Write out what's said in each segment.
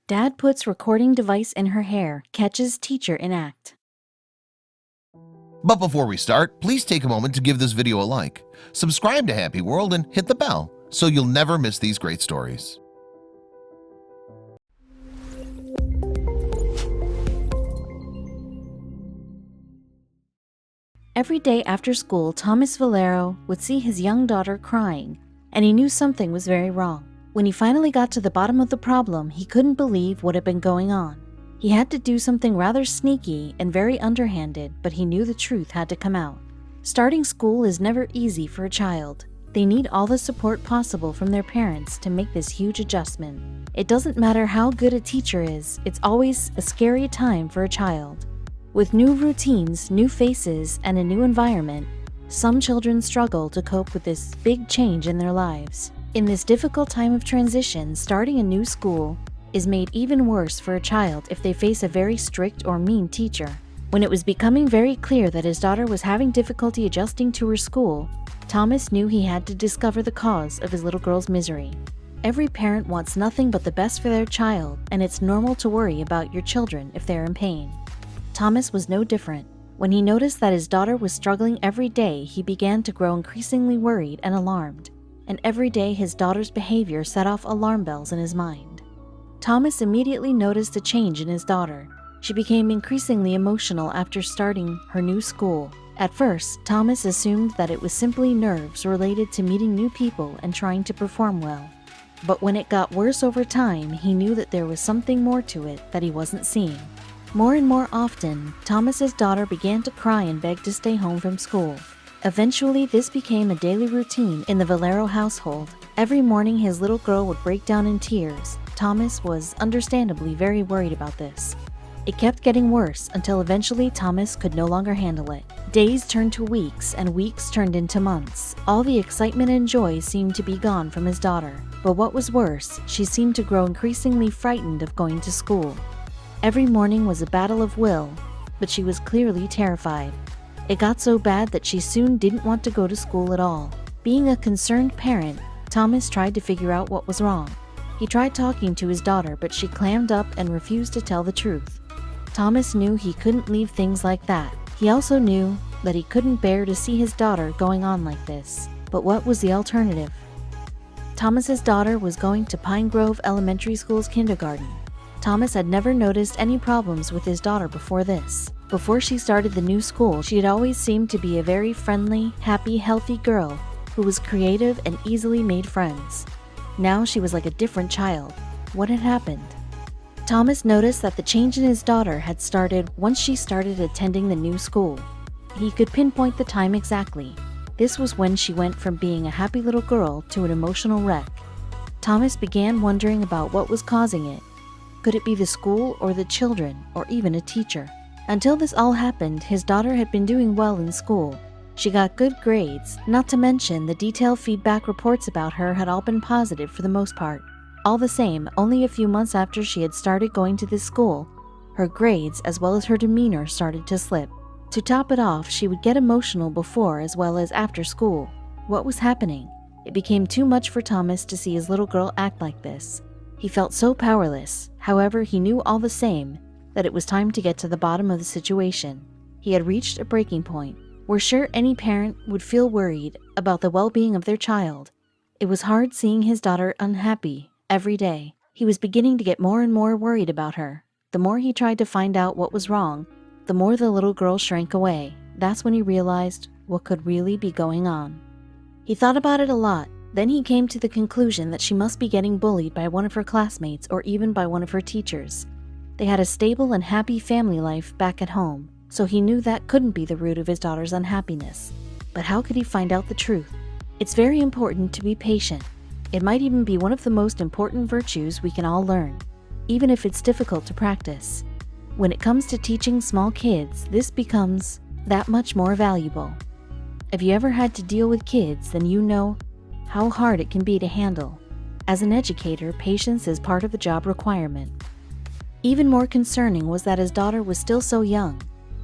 Dad puts recording device in her hair, catches teacher in act. But before we start, please take a moment to give this video a like, subscribe to Happy World, and hit the bell so you'll never miss these great stories. Every day after school, Thomas Valero would see his young daughter crying, and he knew something was very wrong. When he finally got to the bottom of the problem, he couldn't believe what had been going on. He had to do something rather sneaky and very underhanded, but he knew the truth had to come out. Starting school is never easy for a child. They need all the support possible from their parents to make this huge adjustment. It doesn't matter how good a teacher is, it's always a scary time for a child. With new routines, new faces, and a new environment, some children struggle to cope with this big change in their lives. In this difficult time of transition, starting a new school is made even worse for a child if they face a very strict or mean teacher. When it was becoming very clear that his daughter was having difficulty adjusting to her school, Thomas knew he had to discover the cause of his little girl's misery. Every parent wants nothing but the best for their child, and it's normal to worry about your children if they're in pain. Thomas was no different. When he noticed that his daughter was struggling every day, he began to grow increasingly worried and alarmed. And every day his daughter's behavior set off alarm bells in his mind. Thomas immediately noticed a change in his daughter. She became increasingly emotional after starting her new school. At first, Thomas assumed that it was simply nerves related to meeting new people and trying to perform well. But when it got worse over time, he knew that there was something more to it that he wasn't seeing. More and more often, Thomas's daughter began to cry and beg to stay home from school. Eventually, this became a daily routine in the Valero household. Every morning, his little girl would break down in tears. Thomas was understandably very worried about this. It kept getting worse until eventually Thomas could no longer handle it. Days turned to weeks, and weeks turned into months. All the excitement and joy seemed to be gone from his daughter. But what was worse, she seemed to grow increasingly frightened of going to school. Every morning was a battle of will, but she was clearly terrified. It got so bad that she soon didn't want to go to school at all. Being a concerned parent, Thomas tried to figure out what was wrong. He tried talking to his daughter, but she clammed up and refused to tell the truth. Thomas knew he couldn't leave things like that. He also knew that he couldn't bear to see his daughter going on like this. But what was the alternative? Thomas's daughter was going to Pine Grove Elementary School's kindergarten. Thomas had never noticed any problems with his daughter before this. Before she started the new school, she had always seemed to be a very friendly, happy, healthy girl who was creative and easily made friends. Now she was like a different child. What had happened? Thomas noticed that the change in his daughter had started once she started attending the new school. He could pinpoint the time exactly. This was when she went from being a happy little girl to an emotional wreck. Thomas began wondering about what was causing it. Could it be the school or the children or even a teacher? Until this all happened, his daughter had been doing well in school. She got good grades, not to mention the detailed feedback reports about her had all been positive for the most part. All the same, only a few months after she had started going to this school, her grades as well as her demeanor started to slip. To top it off, she would get emotional before as well as after school. What was happening? It became too much for Thomas to see his little girl act like this. He felt so powerless. However, he knew all the same that it was time to get to the bottom of the situation. He had reached a breaking point. We're sure any parent would feel worried about the well-being of their child. It was hard seeing his daughter unhappy every day. He was beginning to get more and more worried about her. The more he tried to find out what was wrong, the more the little girl shrank away. That's when he realized what could really be going on. He thought about it a lot. Then he came to the conclusion that she must be getting bullied by one of her classmates or even by one of her teachers. They had a stable and happy family life back at home, so he knew that couldn't be the root of his daughter's unhappiness. But how could he find out the truth? It's very important to be patient. It might even be one of the most important virtues we can all learn, even if it's difficult to practice. When it comes to teaching small kids, this becomes that much more valuable. If you ever had to deal with kids, then you know how hard it can be to handle. As an educator, patience is part of the job requirement. Even more concerning was that his daughter was still so young.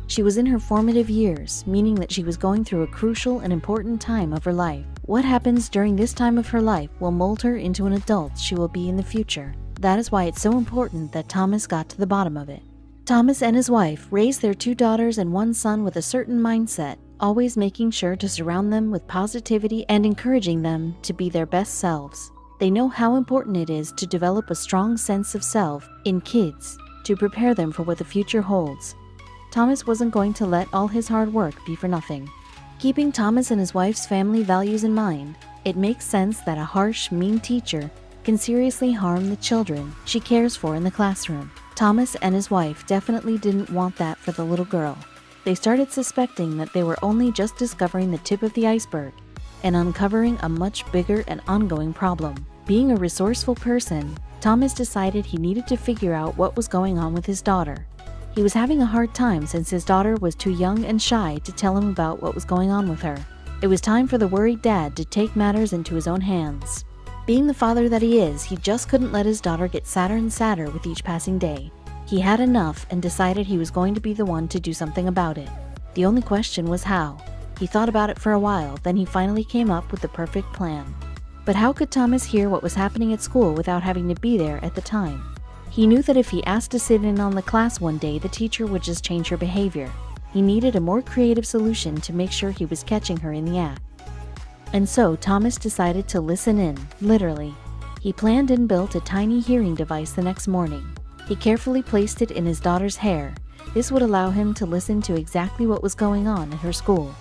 She was in her formative years, meaning that she was going through a crucial and important time of her life. What happens during this time of her life will mold her into an adult she will be in the future. That is why it's so important that Thomas got to the bottom of it. Thomas and his wife raised their 2 daughters and 1 son with a certain mindset, always making sure to surround them with positivity and encouraging them to be their best selves. They know how important it is to develop a strong sense of self in kids to prepare them for what the future holds. Thomas wasn't going to let all his hard work be for nothing. Keeping Thomas and his wife's family values in mind, it makes sense that a harsh, mean teacher can seriously harm the children she cares for in the classroom. Thomas and his wife definitely didn't want that for the little girl. They started suspecting that they were only just discovering the tip of the iceberg and uncovering a much bigger and ongoing problem. Being a resourceful person, Thomas decided he needed to figure out what was going on with his daughter. He was having a hard time since his daughter was too young and shy to tell him about what was going on with her. It was time for the worried dad to take matters into his own hands. Being the father that he is, he just couldn't let his daughter get sadder and sadder with each passing day. He had enough and decided he was going to be the one to do something about it. The only question was how. He thought about it for a while, then he finally came up with the perfect plan. But how could Thomas hear what was happening at school without having to be there at the time? He knew that if he asked to sit in on the class one day, the teacher would just change her behavior. He needed a more creative solution to make sure he was catching her in the act. And so Thomas decided to listen in, literally. He planned and built a tiny hearing device the next morning. He carefully placed it in his daughter's hair. This would allow him to listen to exactly what was going on at her school.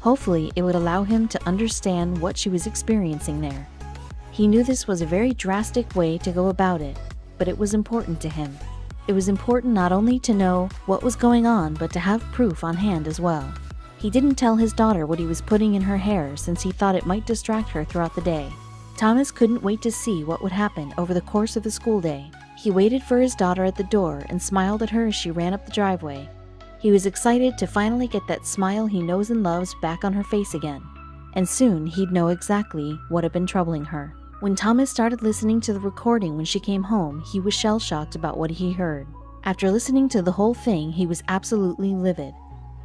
Hopefully, it would allow him to understand what she was experiencing there. He knew this was a very drastic way to go about it, but it was important to him. It was important not only to know what was going on, but to have proof on hand as well. He didn't tell his daughter what he was putting in her hair since he thought it might distract her throughout the day. Thomas couldn't wait to see what would happen over the course of the school day. He waited for his daughter at the door and smiled at her as she ran up the driveway. He was excited to finally get that smile he knows and loves back on her face again. And soon he'd know exactly what had been troubling her. When Thomas started listening to the recording when she came home, he was shell-shocked about what he heard. After listening to the whole thing, he was absolutely livid.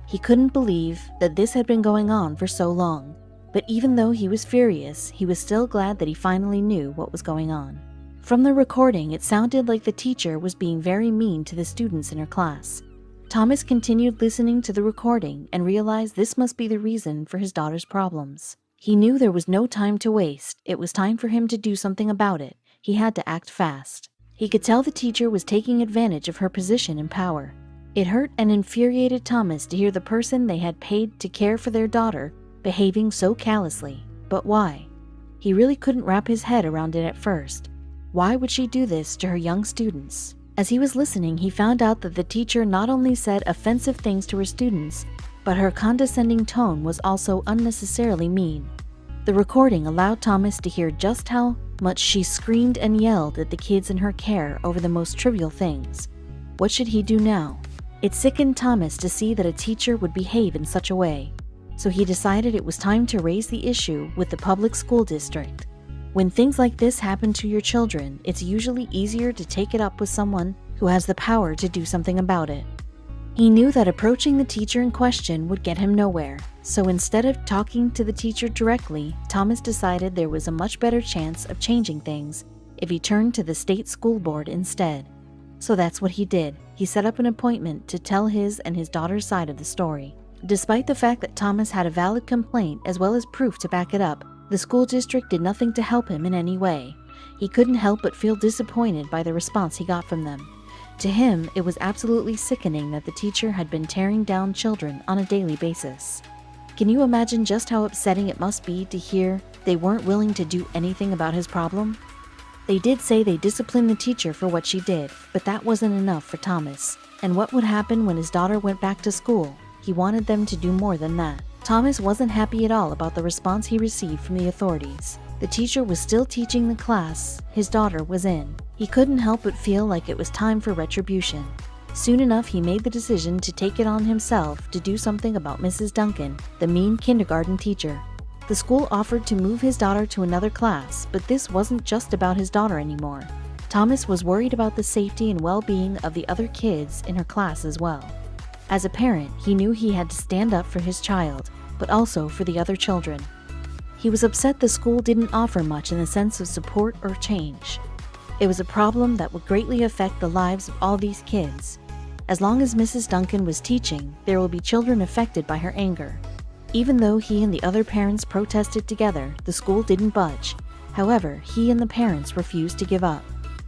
He couldn't believe that this had been going on for so long. But even though he was furious, he was still glad that he finally knew what was going on. From the recording, it sounded like the teacher was being very mean to the students in her class. Thomas continued listening to the recording and realized this must be the reason for his daughter's problems. He knew there was no time to waste. It was time for him to do something about it. He had to act fast. He could tell the teacher was taking advantage of her position and power. It hurt and infuriated Thomas to hear the person they had paid to care for their daughter behaving so callously. But why? He really couldn't wrap his head around it at first. Why would she do this to her young students? As he was listening, he found out that the teacher not only said offensive things to her students, but her condescending tone was also unnecessarily mean. The recording allowed Thomas to hear just how much she screamed and yelled at the kids in her care over the most trivial things. What should he do now? It sickened Thomas to see that a teacher would behave in such a way. So he decided it was time to raise the issue with the public school district. When things like this happen to your children, it's usually easier to take it up with someone who has the power to do something about it. He knew that approaching the teacher in question would get him nowhere, so instead of talking to the teacher directly, Thomas decided there was a much better chance of changing things if he turned to the state school board instead. So that's what he did. He set up an appointment to tell his and his daughter's side of the story. Despite the fact that Thomas had a valid complaint as well as proof to back it up, the school district did nothing to help him in any way. He couldn't help but feel disappointed by the response he got from them. To him, it was absolutely sickening that the teacher had been tearing down children on a daily basis. Can you imagine just how upsetting it must be to hear they weren't willing to do anything about his problem? They did say they disciplined the teacher for what she did, but that wasn't enough for Thomas. And what would happen when his daughter went back to school? He wanted them to do more than that. Thomas wasn't happy at all about the response he received from the authorities. The teacher was still teaching the class his daughter was in. He couldn't help but feel like it was time for retribution. Soon enough, he made the decision to take it on himself to do something about Mrs. Duncan, the mean kindergarten teacher. The school offered to move his daughter to another class, but this wasn't just about his daughter anymore. Thomas was worried about the safety and well-being of the other kids in her class as well. As a parent, he knew he had to stand up for his child, but also for the other children. He was upset the school didn't offer much in the sense of support or change. It was a problem that would greatly affect the lives of all these kids. As long as Mrs. Duncan was teaching, there will be children affected by her anger. Even though he and the other parents protested together, the school didn't budge. However, he and the parents refused to give up.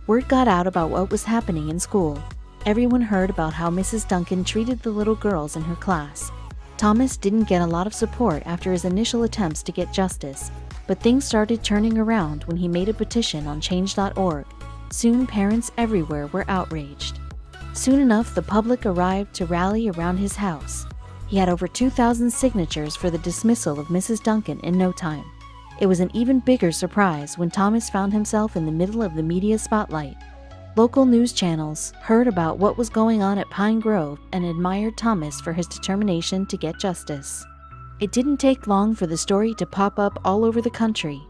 Word got out about what was happening in school. Everyone heard about how Mrs. Duncan treated the little girls in her class. Thomas didn't get a lot of support after his initial attempts to get justice, but things started turning around when he made a petition on change.org. Soon, parents everywhere were outraged. Soon enough, the public arrived to rally around his house. He had over 2,000 signatures for the dismissal of Mrs. Duncan in no time. It was an even bigger surprise when Thomas found himself in the middle of the media spotlight. Local news channels heard about what was going on at Pine Grove and admired Thomas for his determination to get justice. It didn't take long for the story to pop up all over the country.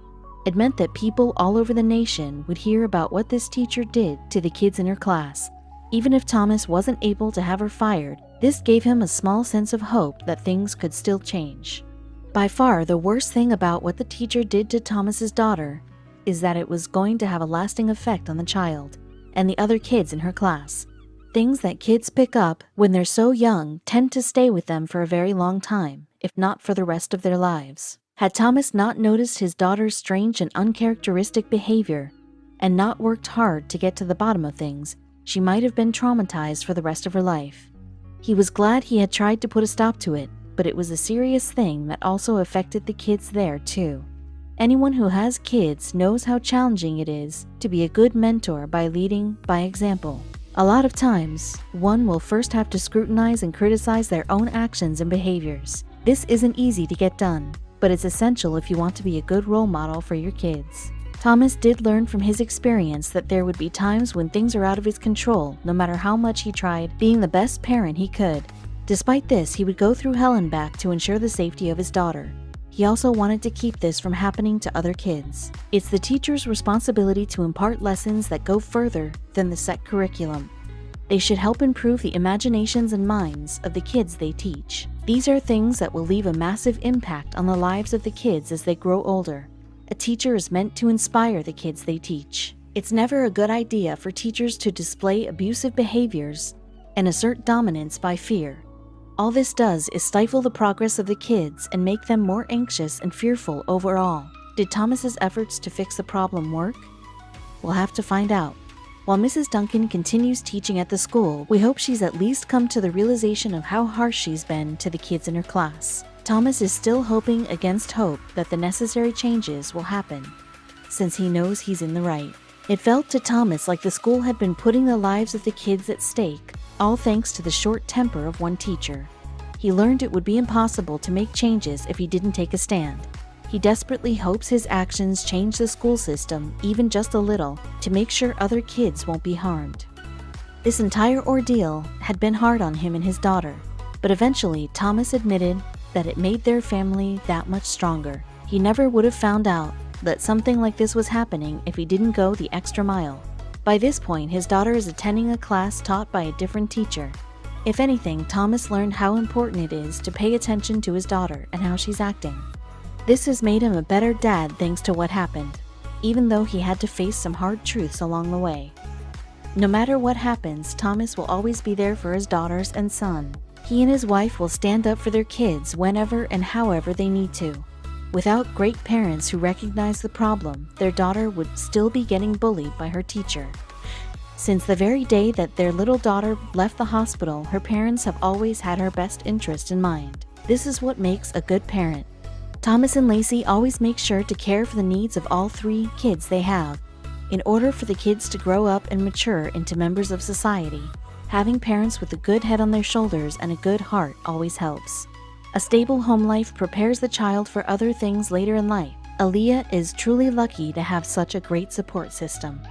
It meant that people all over the nation would hear about what this teacher did to the kids in her class. Even if Thomas wasn't able to have her fired, this gave him a small sense of hope that things could still change. By far, the worst thing about what the teacher did to Thomas's daughter is that it was going to have a lasting effect on the child and the other kids in her class. Things that kids pick up when they're so young tend to stay with them for a very long time, if not for the rest of their lives. Had Thomas not noticed his daughter's strange and uncharacteristic behavior and not worked hard to get to the bottom of things, she might have been traumatized for the rest of her life. He was glad he had tried to put a stop to it, but it was a serious thing that also affected the kids there too. Anyone who has kids knows how challenging it is to be a good mentor by leading by example. A lot of times, one will first have to scrutinize and criticize their own actions and behaviors. This isn't easy to get done, but it's essential if you want to be a good role model for your kids. Thomas did learn from his experience that there would be times when things are out of his control, no matter how much he tried being the best parent he could. Despite this, he would go through hell and back to ensure the safety of his daughter. He also wanted to keep this from happening to other kids. It's the teacher's responsibility to impart lessons that go further than the set curriculum. They should help improve the imaginations and minds of the kids they teach. These are things that will leave a massive impact on the lives of the kids as they grow older. A teacher is meant to inspire the kids they teach. It's never a good idea for teachers to display abusive behaviors and assert dominance by fear. All this does is stifle the progress of the kids and make them more anxious and fearful overall. Did Thomas's efforts to fix the problem work? We'll have to find out. While Mrs. Duncan continues teaching at the school, we hope she's at least come to the realization of how harsh she's been to the kids in her class. Thomas is still hoping against hope that the necessary changes will happen, since he knows he's in the right. It felt to Thomas like the school had been putting the lives of the kids at stake, all thanks to the short temper of one teacher. He learned it would be impossible to make changes if he didn't take a stand. He desperately hopes his actions change the school system even just a little to make sure other kids won't be harmed. This entire ordeal had been hard on him and his daughter, but eventually Thomas admitted that it made their family that much stronger. He never would have found out that something like this was happening if he didn't go the extra mile. By this point, his daughter is attending a class taught by a different teacher. If anything, Thomas learned how important it is to pay attention to his daughter and how she's acting. This has made him a better dad thanks to what happened, even though he had to face some hard truths along the way. No matter what happens, Thomas will always be there for his daughters and son. He and his wife will stand up for their kids whenever and however they need to. Without great parents who recognize the problem, their daughter would still be getting bullied by her teacher. Since the very day that their little daughter left the hospital, her parents have always had her best interest in mind. This is what makes a good parent. Thomas and Lacey always make sure to care for the needs of all 3 kids they have. In order for the kids to grow up and mature into members of society, having parents with a good head on their shoulders and a good heart always helps. A stable home life prepares the child for other things later in life. Aaliyah is truly lucky to have such a great support system.